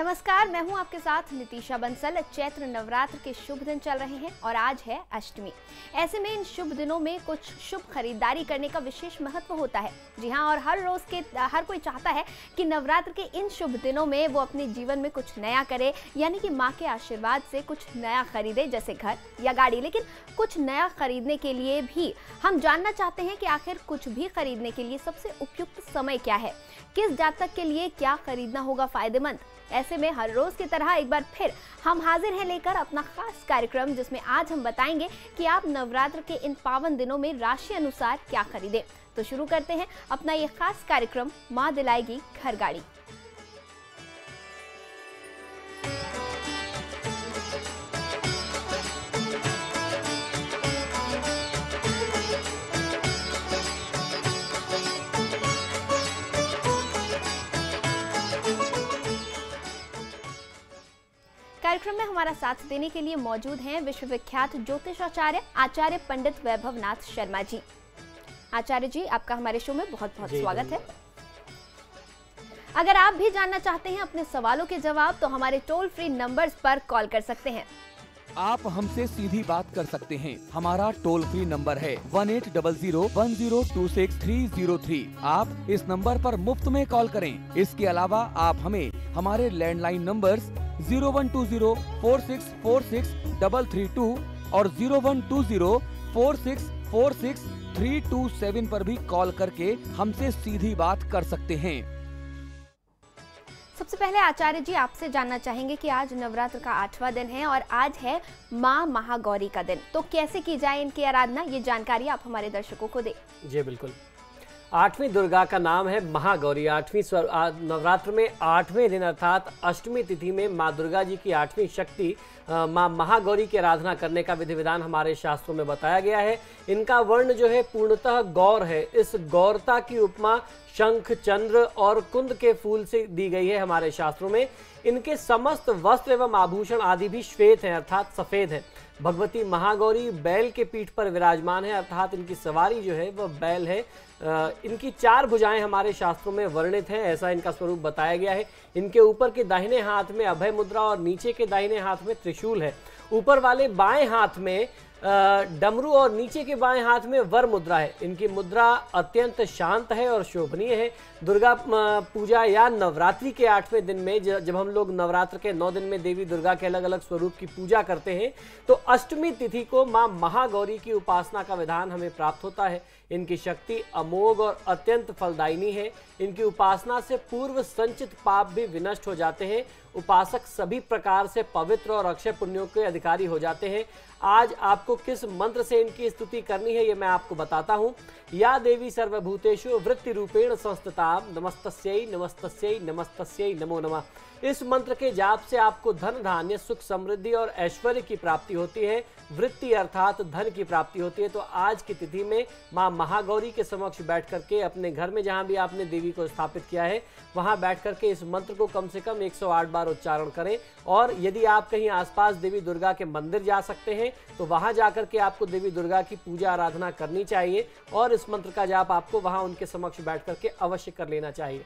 नमस्कार, मैं हूं आपके साथ नितिशा बंसल। चैत्र नवरात्र के शुभ दिन चल रहे हैं और आज है अष्टमी। ऐसे में इन शुभ दिनों में कुछ शुभ खरीदारी करने का विशेष महत्व होता है। जी हां, और हर कोई चाहता है कि नवरात्र के इन शुभ दिनों में वो अपने जीवन में कुछ नया करे, यानी कि मां के आशीर्वाद से कुछ नया खरीदे, जैसे घर या गाड़ी। लेकिन कुछ नया खरीदने के लिए भी हम जानना चाहते हैं कि आखिर कुछ भी खरीदने के लिए सबसे उपयुक्त समय क्या है, किस जातक के लिए क्या खरीदना होगा फायदेमंद। ऐसे में हर रोज की तरह एक बार फिर हम हाजिर हैं लेकर अपना खास कार्यक्रम, जिसमें आज हम बताएंगे कि आप नवरात्र के इन पावन दिनों में राशि अनुसार क्या खरीदें। तो शुरू करते हैं अपना ये खास कार्यक्रम, मां दिलाएगी घर गाड़ी। कार्यक्रम में हमारा साथ देने के लिए मौजूद हैं विश्वविख्यात ज्योतिषाचार्य आचार्य पंडित वैभव नाथ शर्मा जी। आचार्य जी, आपका हमारे शो में बहुत बहुत स्वागत है। अगर आप भी जानना चाहते हैं अपने सवालों के जवाब, तो हमारे टोल फ्री नंबर्स पर कॉल कर सकते हैं। आप हमसे सीधी बात कर सकते हैं। हमारा टोल फ्री नंबर है 180010263003। आप इस नंबर पर मुफ्त में कॉल करें। इसके अलावा आप हमें हमारे लैंडलाइन नंबर्स 012046463332 और 012046463327 पर भी कॉल करके हमसे सीधी बात कर सकते हैं। सबसे पहले आचार्य जी, आपसे जानना चाहेंगे कि आज नवरात्र का 8वां दिन है और आज है मां महागौरी का दिन। तो कैसे की जाए इनकी आराधना, ये जानकारी आप हमारे दर्शकों को दें। जी बिल्कुल। 8वीं दुर्गा का नाम है महागौरी। नवरात्र में 8वें दिन अर्थात अष्टमी तिथि में माँ दुर्गा जी की 8वीं शक्ति माँ महागौरी की आराधना करने का विधि विधान हमारे शास्त्रों में बताया गया है। इनका वर्ण जो है पूर्णतः गौर है। इस गौरता की उपमा शंख, चंद्र और कुंद के फूल से दी गई है हमारे शास्त्रों में। इनके समस्त वस्त्र एवं आभूषण आदि भी श्वेत हैं अर्थात सफेद हैं। भगवती महागौरी बैल के पीठ पर विराजमान है अर्थात इनकी सवारी जो है वह बैल है। इनकी 4 भुजाएं हमारे शास्त्रों में वर्णित हैं, ऐसा इनका स्वरूप बताया गया है। इनके ऊपर के दाहिने हाथ में अभय मुद्रा और नीचे के दाहिने हाथ में त्रिशूल है। ऊपर वाले बाएं हाथ में डमरू और नीचे के बाएं हाथ में वर मुद्रा है। इनकी मुद्रा अत्यंत शांत है और शोभनीय है। दुर्गा पूजा या नवरात्रि के 8वें दिन में जब हम लोग नवरात्र के 9 दिन में देवी दुर्गा के अलग अलग स्वरूप की पूजा करते हैं, तो अष्टमी तिथि को मां महागौरी की उपासना का विधान हमें प्राप्त होता है। इनकी शक्ति अमोघ और अत्यंत फलदायिनी है। इनकी उपासना से पूर्व संचित पाप भी विनष्ट हो जाते हैं। उपासक सभी प्रकार से पवित्र और अक्षय पुण्यों के अधिकारी हो जाते हैं। आज आपको किस मंत्र से इनकी स्तुति करनी है, ये मैं आपको बताता हूँ। या देवी सर्वभूतेषु वृत्ति रूपेण संस्थिता नमस्तस्यै नमस्तस्यै नमस्तस्यै नमो नमः। इस मंत्र के जाप से आपको धन धान्य, सुख, समृद्धि और ऐश्वर्य की प्राप्ति होती है। वृत्ति अर्थात धन की प्राप्ति होती है। तो आज की तिथि में मां महागौरी के समक्ष बैठ करके अपने घर में जहां भी आपने देवी को स्थापित किया है, वहां बैठ करके इस मंत्र को कम से कम 108 बार उच्चारण करें। और यदि आप कहीं आसपास देवी दुर्गा के मंदिर जा सकते हैं, तो वहां जाकर के आपको देवी दुर्गा की पूजा आराधना करनी चाहिए और इस मंत्र का जाप आपको वहां उनके समक्ष बैठ करके अवश्य कर लेना चाहिए।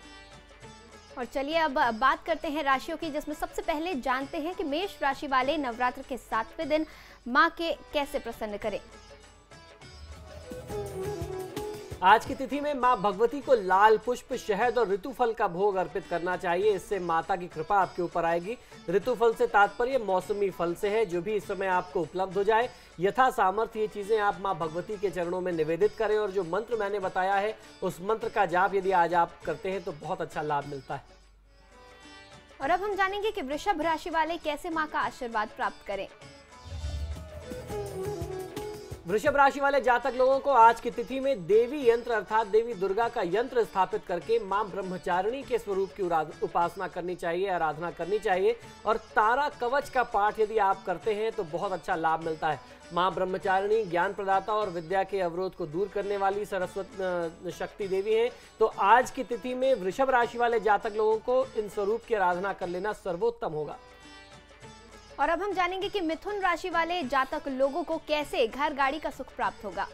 और चलिए अब बात करते हैं राशियों की, जिसमें सबसे पहले जानते हैं कि मेष राशि वाले नवरात्र के 7वें दिन मां के कैसे प्रसन्न करें। आज की तिथि में मां भगवती को लाल पुष्प, शहद और ऋतुफल का भोग अर्पित करना चाहिए। इससे माता की कृपा आपके ऊपर आएगी। ऋतुफल से तात्पर्य मौसमी फल से है, जो भी इस समय आपको उपलब्ध हो जाए। यथा सामर्थ्य ये चीजें आप मां भगवती के चरणों में निवेदित करें और जो मंत्र मैंने बताया है उस मंत्र का जाप यदि आज आप करते हैं तो बहुत अच्छा लाभ मिलता है। और अब हम जानेंगे कि वृषभ राशि वाले कैसे मां का आशीर्वाद प्राप्त करें। वृषभ राशि वाले जातक लोगों को आज की तिथि में देवी यंत्र अर्थात देवी दुर्गा का यंत्र स्थापित करके मां ब्रह्मचारिणी के स्वरूप की उपासना करनी चाहिए, आराधना करनी चाहिए। और तारा कवच का पाठ यदि आप करते हैं तो बहुत अच्छा लाभ मिलता है। मां ब्रह्मचारिणी ज्ञान प्रदाता और विद्या के अवरोध को दूर करने वाली सरस्वती शक्ति देवी है। तो आज की तिथि में वृषभ राशि वाले जातक लोगों को इन स्वरूप की आराधना कर लेना सर्वोत्तम होगा। और अब हम जानेंगे कि मिथुन राशि वाले जातक लोगों को कैसे घर गाड़ी का सुख प्राप्त होगा।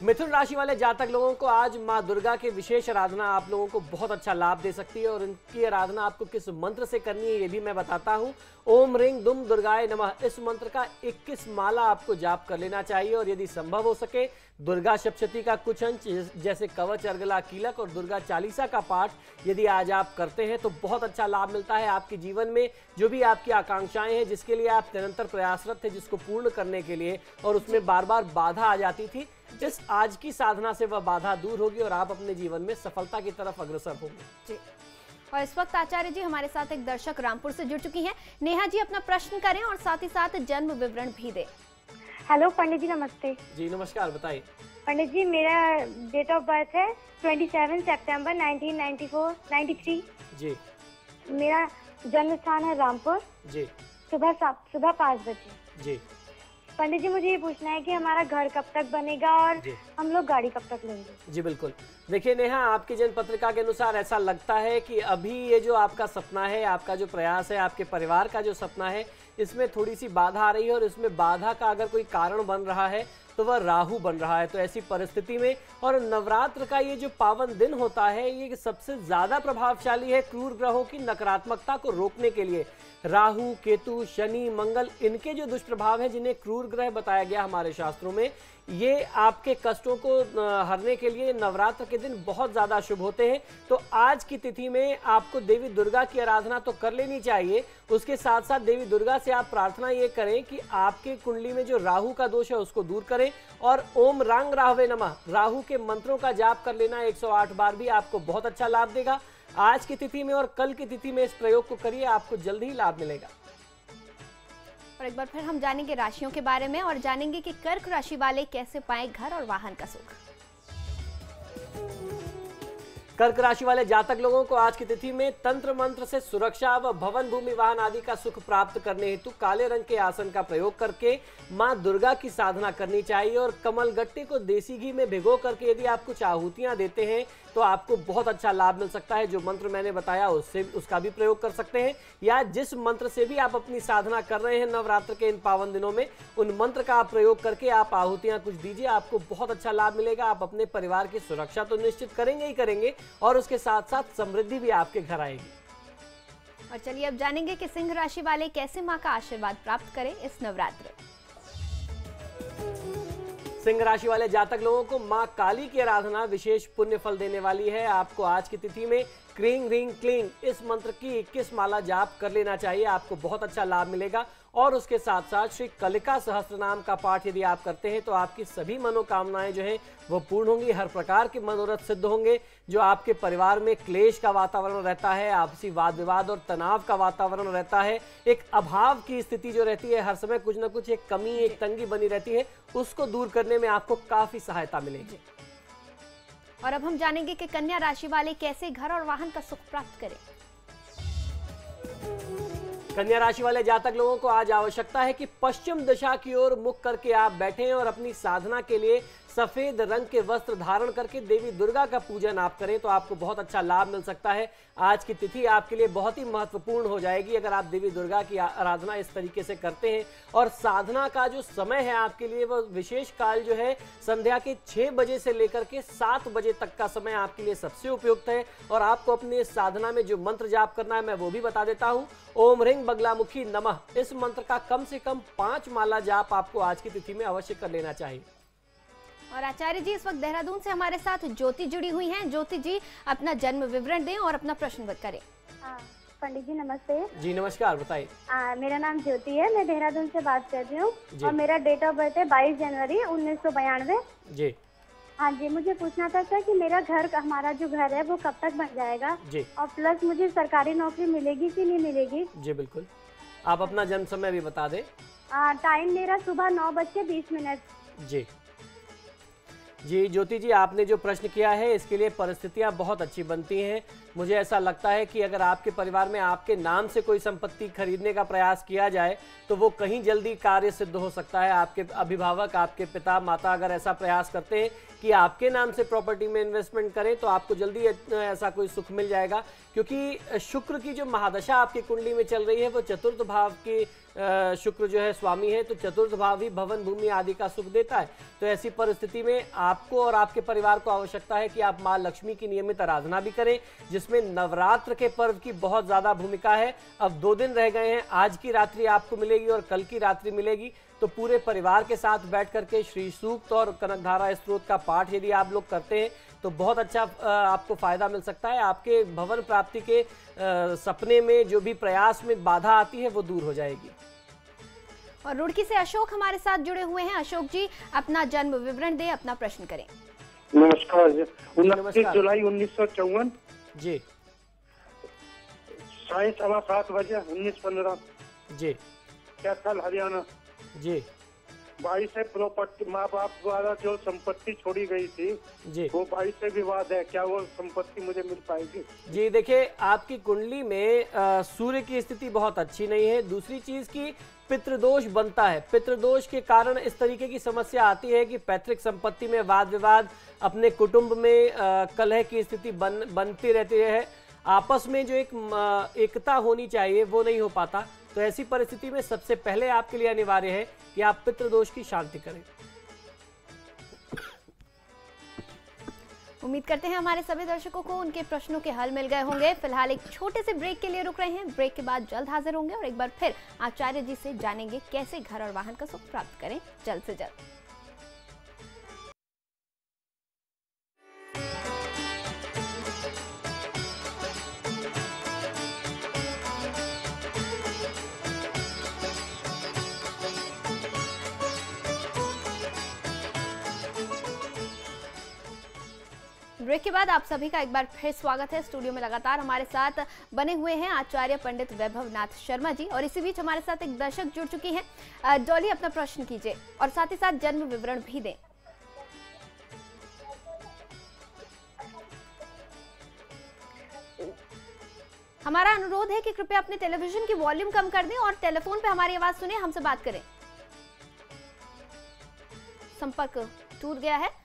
मिथुन राशि वाले जातक लोगों को आज माँ दुर्गा की विशेष आराधना आप लोगों को बहुत अच्छा लाभ दे सकती है और इनकी आराधना आपको किस मंत्र से करनी है ये भी मैं बताता हूँ। ओम ह्रीं दुम दुर्गाय नमः, इस मंत्र का 21 माला आपको जाप कर लेना चाहिए और यदि संभव हो सके दुर्गा सप्तशती का कुछ अंश जैसे कवच, अर्गला, कीलक और दुर्गा चालीसा का पाठ यदि आज आप करते हैं तो बहुत अच्छा लाभ मिलता है। आपके जीवन में जो भी आपकी आकांक्षाएं हैं, जिसके लिए आप निरंतर प्रयासरत थे, जिसको पूर्ण करने के लिए और उसमें बार बार बाधा आ जाती थी, इस आज की साधना से वह बाधा दूर होगी और आप अपने जीवन में सफलता की तरफ अग्रसर होंगे। जी। और इस वक्त आचार्य जी हमारे साथ एक दर्शक रामपुर से जुड़ चुकी हैं। नेहा जी अपना प्रश्न करें और साथ ही साथ जन्म विवरण भी दें। हेलो पंडित जी, नमस्ते। जी नमस्कार, बताइए। पंडित जी, मेरा डेट ऑफ बर्थ है 27 सितंबर 1993। जी। मेरा जन्म स्थान है रामपुर। जी। सुबह 5 बजे। जी। पंडित जी, मुझे ये पूछना है कि हमारा घर कब तक बनेगा और हम लोग गाड़ी कब तक लेंगे? जी बिल्कुल। देखिए नेहा, आपकी जन्म पत्रिका के अनुसार ऐसा लगता है कि अभी ये जो आपका सपना है, आपका जो प्रयास है, आपके परिवार का जो सपना है, इसमें थोड़ी सी बाधा आ रही है और इसमें बाधा का अगर कोई कारण बन रहा है तो वह राहु बन रहा है। तो ऐसी परिस्थिति में, और नवरात्र का ये जो पावन दिन होता है, ये सबसे ज्यादा प्रभावशाली है क्रूर ग्रहों की नकारात्मकता को रोकने के लिए। राहु, केतु, शनि, मंगल, इनके जो दुष्प्रभाव हैं, जिन्हें क्रूर ग्रह बताया गया हमारे शास्त्रों में, ये आपके कष्टों को हरने के लिए नवरात्र के दिन बहुत ज्यादा शुभ होते हैं। तो आज की तिथि में आपको देवी दुर्गा की आराधना तो कर लेनी चाहिए। उसके साथ साथ देवी दुर्गा से आप प्रार्थना ये करें कि आपके कुंडली में जो राहु का दोष है उसको दूर करें और ओम रांग राहवे नमः, राहु के मंत्रों का जाप कर लेना 108 बार भी आपको बहुत अच्छा लाभ देगा। आज की तिथि में और कल की तिथि में इस प्रयोग को करिए, आपको जल्द ही लाभ मिलेगा। और एक बार फिर हम जानेंगे राशियों के बारे में और जानेंगे कि कर्क राशि वाले कैसे पाएं घर और वाहन का सुख। कर्क राशि वाले जातक लोगों को आज की तिथि में तंत्र मंत्र से सुरक्षा व भवन, भूमि, वाहन आदि का सुख प्राप्त करने हेतु काले रंग के आसन का प्रयोग करके मां दुर्गा की साधना करनी चाहिए और कमल गट्टे को देसी घी में भिगो करके यदि आप कुछ आहुतियां देते हैं तो आपको बहुत अच्छा लाभ मिल सकता है। जो मंत्र मैंने बताया उसका भी प्रयोग कर सकते हैं, या जिस मंत्र से भी आप अपनी साधना कर रहे हैं नवरात्र के इन पावन दिनों में, उन मंत्र का आप प्रयोग करके आप आहुतियां कुछ दीजिए, आपको बहुत अच्छा लाभ मिलेगा। आप अपने परिवार की सुरक्षा तो निश्चित करेंगे ही करेंगे और उसके साथ साथ समृद्धि भी आपके घर आएगी। और चलिए अब जानेंगे कि सिंह राशि वाले कैसे मां का आशीर्वाद प्राप्त करें इस नवरात्र। सिंह राशि वाले जातक लोगों को मां काली की आराधना विशेष पुण्य फल देने वाली है। आपको आज की तिथि में क्रीं ह्रीं क्लीं इस मंत्र की 21 माला जाप कर लेना चाहिए, आपको बहुत अच्छा लाभ मिलेगा। और उसके साथ साथ श्री कलिका सहस्त्रनाम का पाठ यदि आप करते हैं तो आपकी सभी मनोकामनाएं जो हैं वो पूर्ण होंगी, हर प्रकार के मनोरथ सिद्ध होंगे। जो आपके परिवार में क्लेश का वातावरण रहता है, आपसी वाद विवाद और तनाव का वातावरण रहता है, एक अभाव की स्थिति जो रहती है, हर समय कुछ न कुछ एक कमी, एक तंगी बनी रहती है, उसको दूर करने में आपको काफी सहायता मिलेगी। और अब हम जानेंगे कि कन्या राशि वाले कैसे घर और वाहन का सुख प्राप्त करें। कन्या राशि वाले जातक लोगों को आज आवश्यकता है कि पश्चिम दिशा की ओर मुख करके आप बैठें और अपनी साधना के लिए सफेद रंग के वस्त्र धारण करके देवी दुर्गा का पूजन आप करें तो आपको बहुत अच्छा लाभ मिल सकता है। आज की तिथि आपके लिए बहुत ही महत्वपूर्ण हो जाएगी अगर आप देवी दुर्गा की आराधना इस तरीके से करते हैं। और साधना का जो समय है आपके लिए वो विशेष काल जो है संध्या के 6 बजे से लेकर के 7 बजे तक का समय आपके लिए सबसे उपयुक्त है। और आपको अपनी साधना में जो मंत्र जाप करना है मैं वो भी बता देता हूँ। ओम ह्रीं बगलामुखी नमः, इस मंत्र का कम से कम 5 माला जाप आपको आज की तिथि में अवश्य कर लेना चाहिए। और आचार्य जी इस वक्त देहरादून से हमारे साथ ज्योति जुड़ी हुई हैं। ज्योति जी अपना जन्म विवरण दें और अपना प्रश्न करें। पंडित जी नमस्ते। जी नमस्कार, बताइए। मेरा नाम ज्योति है, मैं देहरादून से बात कर रही हूँ और मेरा डेट ऑफ बर्थ है 22 जनवरी 1992। जी हाँ जी, मुझे पूछना था सर कि हमारा जो घर है वो कब तक बन जाएगा जी, और प्लस मुझे सरकारी नौकरी मिलेगी कि नहीं मिलेगी। जी बिल्कुल, आप अपना जन्म समय भी बता दें। टाइम मेरा सुबह 9:20। जी जी ज्योति जी, आपने जो प्रश्न किया है इसके लिए परिस्थितियां बहुत अच्छी बनती हैं। मुझे ऐसा लगता है कि अगर आपके परिवार में आपके नाम से कोई संपत्ति खरीदने का प्रयास किया जाए तो वो कहीं जल्दी कार्य सिद्ध हो सकता है। आपके अभिभावक, आपके पिता माता अगर ऐसा प्रयास करते हैं कि आपके नाम से प्रॉपर्टी में इन्वेस्टमेंट करें तो आपको जल्दी ऐसा कोई सुख मिल जाएगा, क्योंकि शुक्र की जो महादशा आपकी कुंडली में चल रही है वो चतुर्थ भाव की शुक्र जो है स्वामी है, तो चतुर्थ भाव ही भवन भूमि आदि का सुख देता है। तो ऐसी परिस्थिति में आपको और आपके परिवार को आवश्यकता है कि आप माँ लक्ष्मी की नियमित आराधना भी करें, जिसमें नवरात्र के पर्व की बहुत ज़्यादा भूमिका है। अब 2 दिन रह गए हैं, आज की रात्रि आपको मिलेगी और कल की रात्रि मिलेगी, तो पूरे परिवार के साथ बैठ करके श्री सूक्त और कनकधारा स्तोत्र का पाठ यदि आप लोग करते हैं तो बहुत अच्छा आपको फायदा मिल सकता है। आपके भवन प्राप्ति के सपने में जो भी प्रयास में बाधा आती है वो दूर हो जाएगी। और रुड़की से अशोक हमारे साथ जुड़े हुए हैं। अशोक जी, अपना जन्म विवरण दें, अपना प्रश्न करें। नमस्कार जी। 29 जुलाई 1954 जी, 7:15 बजे 19:15 जी, कैथल हरियाणा जी, 22 से प्रॉपर्टी माँ बाप द्वारा जो संपत्ति छोड़ी गई थी जी, वो 22 से विवाद है, क्या वो संपत्ति मुझे मिल पाएगी? जी देखिए, आपकी कुंडली में सूर्य की स्थिति बहुत अच्छी नहीं है। दूसरी चीज की पितृदोष बनता है, पितृदोष के कारण इस तरीके की समस्या आती है कि पैतृक संपत्ति में वाद विवाद, अपने कुटुंब में कलह की स्थिति बनती रहती है। आपस में जो एक एकता होनी चाहिए वो नहीं हो पाता। तो ऐसी परिस्थिति में सबसे पहले आपके लिए अनिवार्य है कि आप पितृदोष की शांति करें। उम्मीद करते हैं हमारे सभी दर्शकों को उनके प्रश्नों के हल मिल गए होंगे। फिलहाल एक छोटे से ब्रेक के लिए रुक रहे हैं। ब्रेक के बाद जल्द हाजिर होंगे और एक बार फिर आचार्य जी से जानेंगे कैसे घर और वाहन का सुख प्राप्त करें जल्द से जल्द। ब्रेक के बाद आप सभी का एक बार फिर स्वागत है। स्टूडियो में लगातार हमारे साथ बने हुए हैं आचार्य पंडित वैभव नाथ शर्मा जी, और इसी बीच हमारे साथ एक दर्शक जुड़ चुकी हैं। डॉली, अपना प्रश्न कीजिए और साथ ही साथ जन्म विवरण भी दें। हमारा अनुरोध है कि कृपया अपने टेलीविजन की वॉल्यूम कम कर दें और टेलीफोन पे हमारी आवाज सुने, हमसे बात करें। संपर्क टूट गया है।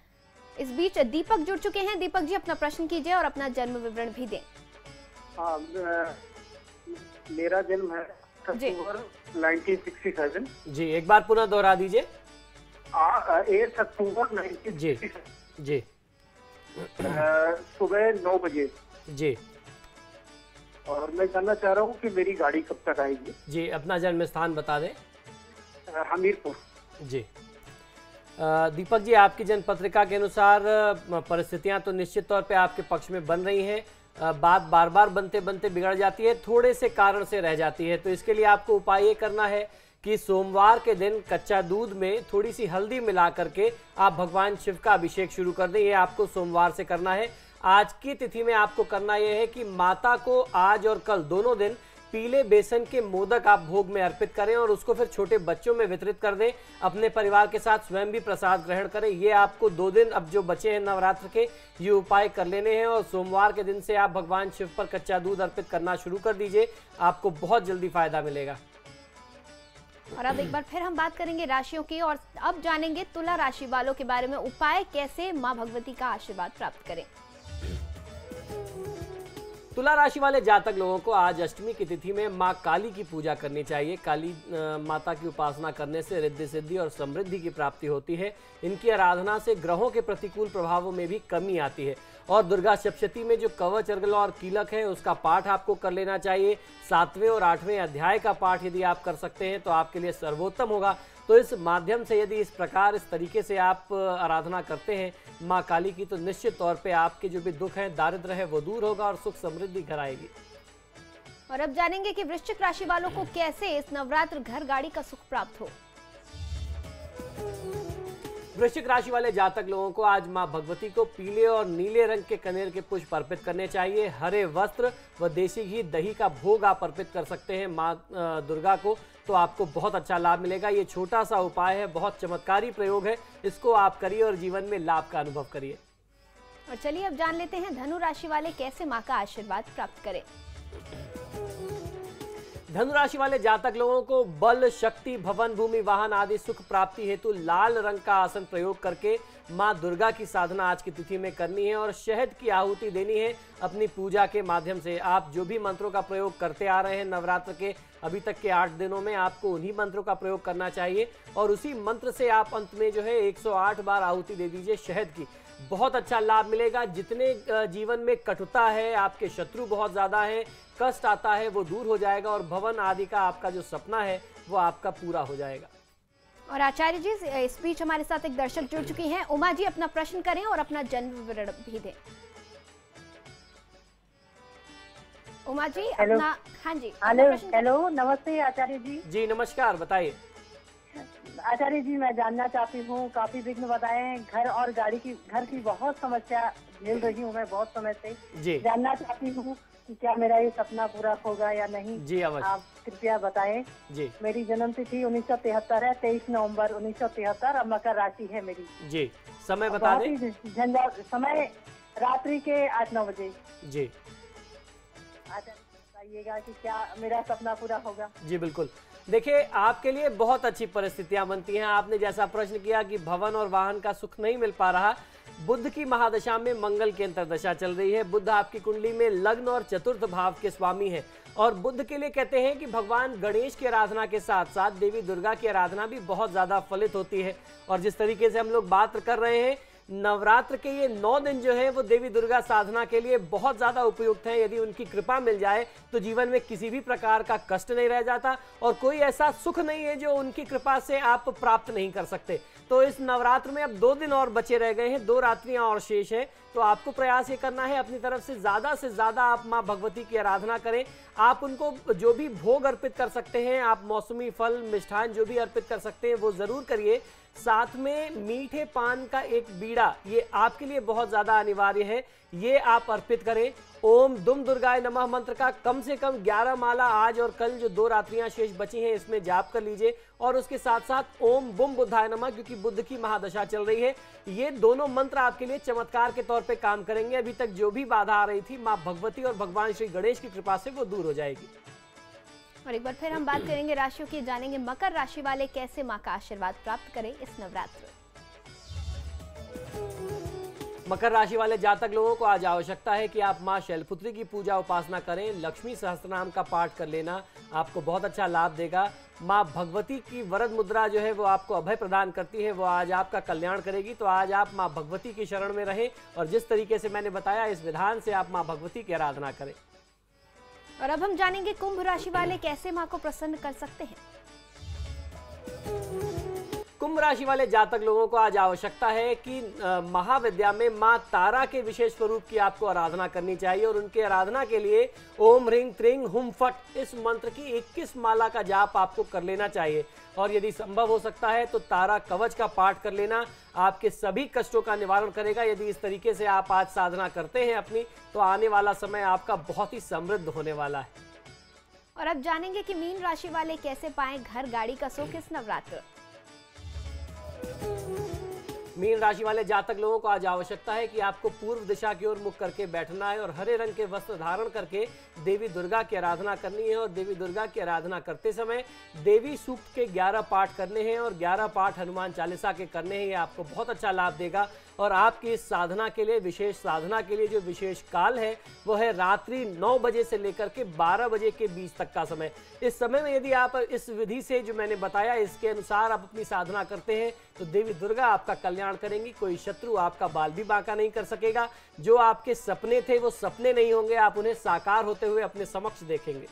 इस बीच दीपक जुड़ चुके हैं। दीपक जी, अपना प्रश्न कीजिए और अपना जन्म विवरण भी दें। हाँ, मेरा जन्म है अक्टूबर 1967। जी, एक बार पुनः दोहरा दीजिए। 8 अक्टूबर 1967। जी, सुबह 9 बजे। जी, और मैं जानना चाह रहा हूँ कि मेरी गाड़ी कब तक आएगी? जी, अपना जन्म स्थान बता दें। हमीरपुर। जी, दीपक जी, आपकी जन्म पत्रिका के अनुसार परिस्थितियां तो निश्चित तौर पे आपके पक्ष में बन रही हैं। बात बार बार बनते बनते बिगड़ जाती है, थोड़े से कारण से रह जाती है। तो इसके लिए आपको उपाय ये करना है कि सोमवार के दिन कच्चा दूध में थोड़ी सी हल्दी मिला करके आप भगवान शिव का अभिषेक शुरू कर दें। ये आपको सोमवार से करना है। आज की तिथि में आपको करना यह है कि माता को आज और कल दोनों दिन पीले बेसन के मोदक आप भोग में अर्पित करें और उसको फिर छोटे बच्चों में वितरित कर दें। अपने परिवार के साथ स्वयं भी प्रसाद ग्रहण करें। ये आपको 2 दिन अब जो बचे हैं नवरात्र के, ये उपाय कर लेने हैं और सोमवार के दिन से आप भगवान शिव पर कच्चा दूध अर्पित करना शुरू कर दीजिए। आपको बहुत जल्दी फायदा मिलेगा। और अब एक बार फिर हम बात करेंगे राशियों की, और अब जानेंगे तुला राशि वालों के बारे में। उपाय कैसे माँ भगवती का आशीर्वाद प्राप्त करें। तुला राशि वाले जातक लोगों को आज अष्टमी की तिथि में मां काली की पूजा करनी चाहिए। काली माता की उपासना करने से रिद्धि सिद्धि और समृद्धि की प्राप्ति होती है। इनकी आराधना से ग्रहों के प्रतिकूल प्रभावों में भी कमी आती है। और दुर्गा सप्तशती में जो कवच अर्गला और कीलक है उसका पाठ आपको कर लेना चाहिए। 7वें और 8वें अध्याय का पाठ यदि आप कर सकते हैं तो आपके लिए सर्वोत्तम होगा। तो इस माध्यम से यदि इस प्रकार इस तरीके से आप आराधना करते हैं माँ काली की, तो निश्चित तौर पे आपके जो भी दुख हैं, दारिद्र्य है, वो दूर होगा और सुख समृद्धि घर आएगी। और अब जानेंगे कि वृश्चिक राशि वालों को कैसे इस नवरात्र घर गाड़ी का सुख प्राप्त हो। वृश्चिक राशि वाले जातक लोगों को आज मां भगवती को पीले और नीले रंग के कनेर के पुष्प अर्पित करने चाहिए। हरे वस्त्र व देसी घी दही का भोग आप अर्पित कर सकते हैं मां दुर्गा को, तो आपको बहुत अच्छा लाभ मिलेगा। ये छोटा सा उपाय है, बहुत चमत्कारी प्रयोग है। इसको आप करिए और जीवन में लाभ का अनुभव करिए। और चलिए अब जान लेते हैं धनु राशि वाले कैसे मां का आशीर्वाद प्राप्त करें। धनु राशि वाले जातक लोगों को बल, शक्ति, भवन, भूमि, वाहन आदि सुख प्राप्ति हेतु लाल रंग का आसन प्रयोग करके मां दुर्गा की साधना आज की तिथि में करनी है और शहद की आहुति देनी है अपनी पूजा के माध्यम से। आप जो भी मंत्रों का प्रयोग करते आ रहे हैं नवरात्र के अभी तक के 8 दिनों में, आपको उन्हीं मंत्रों का प्रयोग करना चाहिए और उसी मंत्र से आप अंत में जो है 108 बार आहुति दे दीजिए शहद की। बहुत अच्छा लाभ मिलेगा। जितने जीवन में कटुता है, आपके शत्रु बहुत ज्यादा है, कष्ट आता है, वो दूर हो जाएगा और भवन आदि का आपका जो सपना है वो आपका पूरा हो जाएगा। और आचार्य जी, इस बीच हमारे साथ एक दर्शक जुड़ चुकी हैं। उमा जी, अपना प्रश्न करें और अपना जन्म विवरण भी दें। उमा जी, अपना, हाँ जी, हेलो, नमस्ते आचार्य जी। जी नमस्कार, बताइए। आचार्य जी, मैं जानना चाहती हूँ, काफी विघ्न बताए हैं, घर की बहुत समस्या झेल रही हूँ मैं बहुत समय से। जी जानना चाहती हूँ कि क्या मेरा ये सपना पूरा होगा या नहीं। जी अवश्य, आप कृपया बताएं। जी, मेरी जन्म तिथि 1973 है, 23 नवंबर 1973 और मकर राशि है मेरी। जी, समय बता दें। समय रात्रि के 8-9 बजे। जी, बताइएगा कि क्या मेरा सपना पूरा होगा। जी बिल्कुल। देखिए, आपके लिए बहुत अच्छी परिस्थितियां बनती हैं। आपने जैसा प्रश्न किया कि भवन और वाहन का सुख नहीं मिल पा रहा, बुध की महादशा में मंगल की अंतर्दशा चल रही है। बुध आपकी कुंडली में लग्न और चतुर्थ भाव के स्वामी हैं और बुध के लिए कहते हैं कि भगवान गणेश की आराधना के साथ साथ देवी दुर्गा की आराधना भी बहुत ज्यादा फलित होती है। और जिस तरीके से हम लोग बात कर रहे हैं, नवरात्र के ये 9 दिन जो है वो देवी दुर्गा साधना के लिए बहुत ज्यादा उपयुक्त है। यदि उनकी कृपा मिल जाए तो जीवन में किसी भी प्रकार का कष्ट नहीं रह जाता और कोई ऐसा सुख नहीं है जो उनकी कृपा से आप प्राप्त नहीं कर सकते। तो इस नवरात्र में अब 2 दिन और बचे रह गए हैं, 2 रात्रियां और शेष हैं। तो आपको प्रयास ये करना है, अपनी तरफ से ज्यादा आप माँ भगवती की आराधना करें। आप उनको जो भी भोग अर्पित कर सकते हैं, आप मौसमी फल, मिष्ठान जो भी अर्पित कर सकते हैं वो जरूर करिए। साथ में मीठे पान का एक बीड़ा, ये आपके लिए बहुत ज्यादा अनिवार्य है, ये आप अर्पित करें। ओम दुम दुर्गाय नमः मंत्र का कम से कम 11 माला आज और कल जो 2 रात्रियां शेष बची हैं इसमें जाप कर लीजिए। और उसके साथ साथ ओम बुम बुद्धाय नमः, क्योंकि बुध की महादशा चल रही है, ये दोनों मंत्र आपके लिए चमत्कार के तौर पे काम करेंगे। अभी तक जो भी बाधा आ रही थी, माँ भगवती और भगवान श्री गणेश की कृपा से वो दूर हो जाएगी। और एक बार फिर हम बात करेंगे राशियों की, जानेंगे मकर राशि वाले कैसे मां का आशीर्वाद प्राप्त करें इस नवरात्र। मकर राशि वाले जातक लोगों को आज आवश्यकता है कि आप मां शैलपुत्री की पूजा उपासना करें। लक्ष्मी सहस्त्रनाम का पाठ कर लेना आपको बहुत अच्छा लाभ देगा। मां भगवती की वरद मुद्रा जो है वो आपको अभय प्रदान करती है, वो आज आपका कल्याण करेगी। तो आज आप मां भगवती की शरण में रहें और जिस तरीके से मैंने बताया इस विधान से आप मां भगवती की आराधना करें। और अब हम जानेंगे कुंभ राशि वाले कैसे मां को प्रसन्न कर सकते हैं। कुंभ राशि वाले जातक लोगों को आज आवश्यकता है कि महाविद्या में मां तारा के विशेष स्वरूप की आपको आराधना करनी चाहिए और उनके आराधना के लिए ओम ह्रीं त्रीं हुम फट इस मंत्र की 21 माला का जाप आपको कर लेना चाहिए। और यदि संभव हो सकता है तो तारा कवच का पाठ कर लेना आपके सभी कष्टों का निवारण करेगा। यदि इस तरीके से आप आज साधना करते हैं अपनी, तो आने वाला समय आपका बहुत ही समृद्ध होने वाला है। और अब जानेंगे कि मीन राशि वाले कैसे पाएं घर गाड़ी का सुख इस नवरात्र। मीन राशि वाले जातक लोगों को आज आवश्यकता है कि आपको पूर्व दिशा की ओर मुख करके बैठना है और हरे रंग के वस्त्र धारण करके देवी दुर्गा की आराधना करनी है। और देवी दुर्गा की आराधना करते समय देवी सूक्त के 11 पाठ करने हैं और 11 पाठ हनुमान चालीसा के करने हैं। ये आपको बहुत अच्छा लाभ देगा। और आपकी इस साधना के लिए, विशेष साधना के लिए जो विशेष काल है वो है रात्रि 9 बजे से लेकर के 12 बजे के बीच तक का समय। इस समय में यदि आप इस विधि से जो मैंने बताया इसके अनुसार आप अपनी साधना करते हैं तो देवी दुर्गा आपका कल्याण करेंगी। कोई शत्रु आपका बाल भी बांका नहीं कर सकेगा। जो आपके सपने थे वो सपने नहीं होंगे, आप उन्हें साकार होते हुए अपने समक्ष देखेंगे।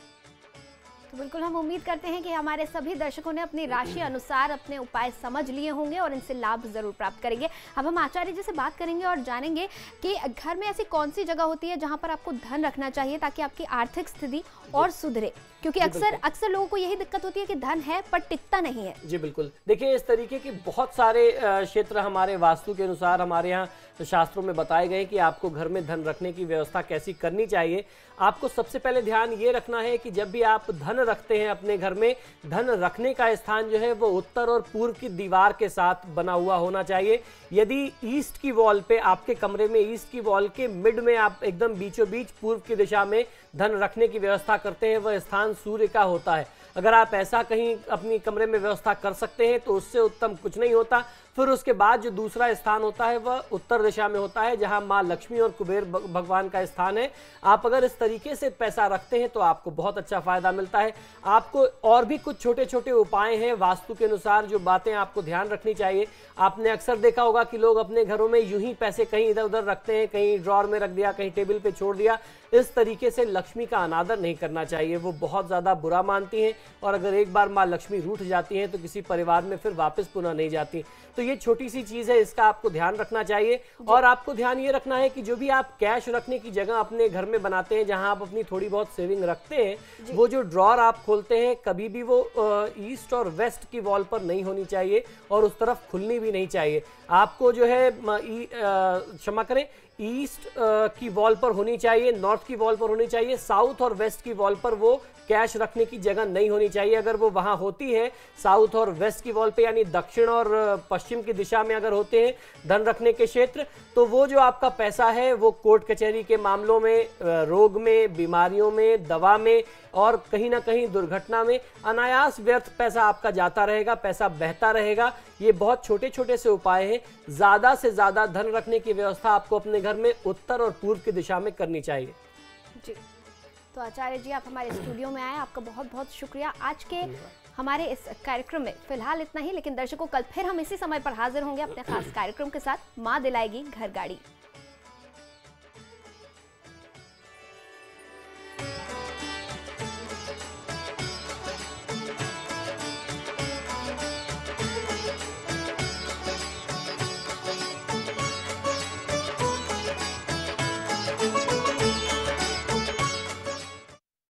तो बिल्कुल हम उम्मीद करते हैं कि हमारे सभी दर्शकों ने अपनी राशि अनुसार अपने उपाय समझ लिए होंगे और इनसे लाभ जरूर प्राप्त करेंगे। अब हम आचार्य जी से बात करेंगे और जानेंगे कि घर में ऐसी कौन सी जगह होती है जहां पर आपको धन रखना चाहिए ताकि आपकी आर्थिक स्थिति और सुधरे, क्योंकि अक्सर लोगों को यही दिक्कत होती है कि धन है पर टिकता नहीं है। जी बिल्कुल। देखिए, इस तरीके के बहुत सारे क्षेत्र हमारे वास्तु के अनुसार हमारे यहाँ शास्त्रों में बताए गए कि आपको घर में धन रखने की व्यवस्था कैसी करनी चाहिए। आपको सबसे पहले ध्यान ये रखना है कि जब भी आप धन रखते हैं अपने घर में, धन रखने का स्थान जो है वो उत्तर और पूर्व की दीवार के साथ बना हुआ होना चाहिए। यदि ईस्ट की वॉल पे, आपके कमरे में ईस्ट की वॉल के मिड में आप एकदम बीचों बीच पूर्व की दिशा में धन रखने की व्यवस्था करते हैं, वह स्थान सूर्य का होता है। अगर आप ऐसा कहीं अपनी कमरे में व्यवस्था कर सकते हैं तो उससे उत्तम कुछ नहीं होता। फिर उसके बाद जो दूसरा स्थान होता है वह उत्तर दिशा में होता है, जहां मां लक्ष्मी और कुबेर भगवान का स्थान है। आप अगर इस तरीके से पैसा रखते हैं तो आपको बहुत अच्छा फायदा मिलता है। आपको और भी कुछ छोटे छोटे उपाय हैं वास्तु के अनुसार, जो बातें आपको ध्यान रखनी चाहिए। आपने अक्सर देखा होगा कि लोग अपने घरों में यूं ही पैसे कहीं इधर उधर रखते हैं, कहीं ड्रॉर में रख दिया, कहीं टेबल पे छोड़ दिया। इस तरीके से लक्ष्मी का अनादर नहीं करना चाहिए, वो बहुत ज्यादा बुरा मानती हैं, और अगर एक बार माँ लक्ष्मी रूठ जाती हैं तो किसी परिवार में फिर वापस पुनः नहीं जाती। तो ये छोटी सी चीज है, इसका आपको ध्यान रखना चाहिए। और आपको ध्यान ये रखना है कि जो भी आप कैश रखने की जगह अपने घर में बनाते हैं, जहां आप अपनी थोड़ी बहुत सेविंग रखते हैं, वो जो ड्रॉर आप खोलते हैं कभी भी वो ईस्ट और वेस्ट की वॉल पर नहीं होनी चाहिए और उस तरफ खुलनी भी नहीं चाहिए। आपको जो है क्षमा करें, ईस्ट की वॉल पर होनी चाहिए, नॉर्थ की वॉल पर होनी चाहिए, साउथ और वेस्ट की वॉल पर वो कैश रखने की जगह नहीं होनी चाहिए। अगर वो वहां होती है साउथ और वेस्ट की वॉल पे, यानी दक्षिण और पश्चिम की दिशा में अगर होते हैं धन रखने के क्षेत्र, तो वो जो आपका पैसा है वो कोर्ट कचहरी के मामलों में, रोग में, बीमारियों में, दवा में और कहीं ना कहीं दुर्घटना में अनायास व्यर्थ पैसा आपका जाता रहेगा, पैसा बहता रहेगा। ये बहुत छोटे छोटे से उपाय हैं। ज्यादा से ज्यादा धन रखने की व्यवस्था आपको अपने घर में उत्तर और पूर्व की दिशा में करनी चाहिए। जी, तो आचार्य जी आप हमारे स्टूडियो में आए, आपका बहुत बहुत शुक्रिया। आज के हमारे इस कार्यक्रम में फिलहाल इतना ही, लेकिन दर्शकों कल फिर हम इसी समय पर हाजिर होंगे अपने खास कार्यक्रम के साथ। माँ दिलाएगी घर गाड़ी।